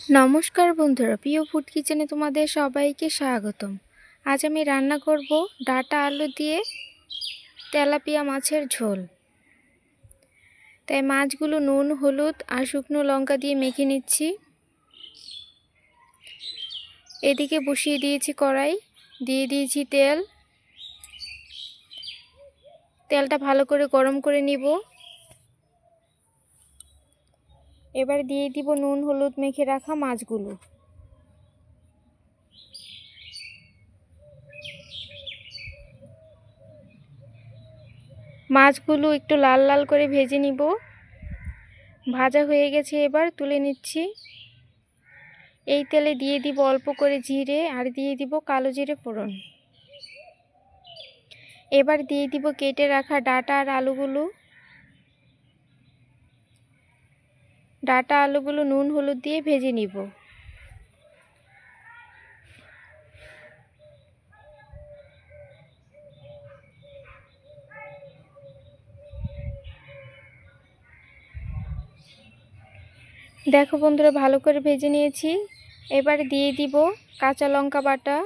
নমস্কার বন্ধুরা, প্রিয় ফুড কিচেনে তোমাদের সবাইকে স্বাগতম। আজ আমি রান্না করব ডাঁটা আলু দিয়ে তেলাপিয়া মাছের ঝোল। তাই মাছগুলো নুন, হলুদ আর শুকনো লঙ্কা দিয়ে মেখে নিচ্ছি। এদিকে বসিয়ে দিয়েছি কড়াই, দিয়ে দিয়েছি তেল। তেলটা ভালো করে গরম করে নিব। এবার দিয়ে দিব নুন হলুদ মেখে রাখা মাছগুলো। মাছগুলো একটু লাল লাল করে ভেজে নিব। ভাজা হয়ে গেছে, এবার তুলে নিচ্ছি। এই তেলে দিয়ে দিব অল্প করে জিরে আর দিয়ে দিব কালো জিরে ফোড়ন। এবার দিয়ে দিব কেটে রাখা ডাঁটা আর আলুগুলো। ডাঁটা আলুগুলো নুন হলুদ দিয়ে ভেজে নিব। দেখো বন্ধুরা, ভালো করে ভেজে নিয়েছি। এবার দিয়ে দিব কাঁচা লঙ্কা বাটা,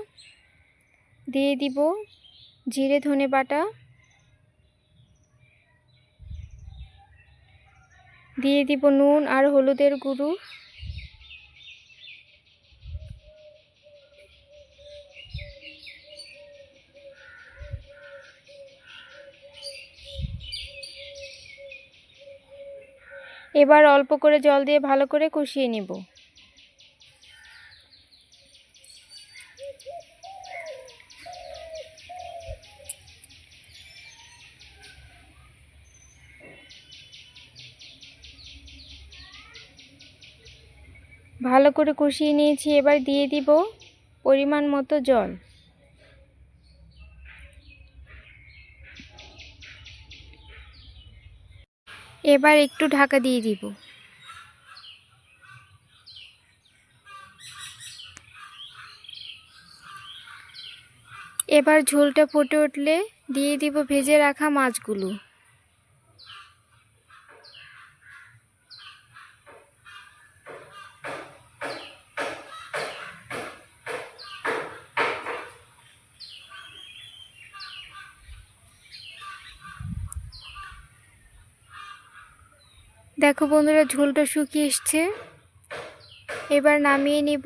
দিয়ে দিব জিরে ধনে বাটা, দিয়ে দিব নুন আর হলুদের গুঁড়ো। এবার অল্প করে জল দিয়ে ভালো করে কষিয়ে নিব। ভালো করে কষিয়ে নিয়েছি। এবার দিয়ে দিব পরিমাণ মতো জল। এবার একটু ঢাকা দিয়ে দিব। এবার ঝোলটা ফুটে উঠলে দিয়ে দিব ভেজে রাখা মাছগুলো। দেখো বন্ধুরা, ঝোলটা শুকিয়ে এসছে। এবার নামিয়ে নিব।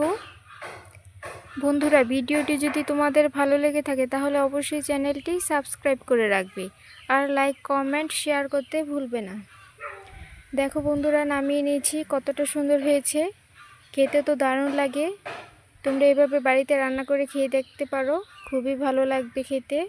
বন্ধুরা, ভিডিওটি যদি তোমাদের ভালো লেগে থাকে তাহলে অবশ্যই চ্যানেলটি সাবস্ক্রাইব করে রাখবে আর লাইক কমেন্ট শেয়ার করতে ভুলবে না। দেখো বন্ধুরা, নামিয়ে নিয়েছি। কতটা সুন্দর হয়েছে, খেতে তো দারুণ লাগে। তোমরা এভাবে বাড়িতে রান্না করে খেয়ে দেখতে পারো, খুবই ভালো লাগবে খেতে।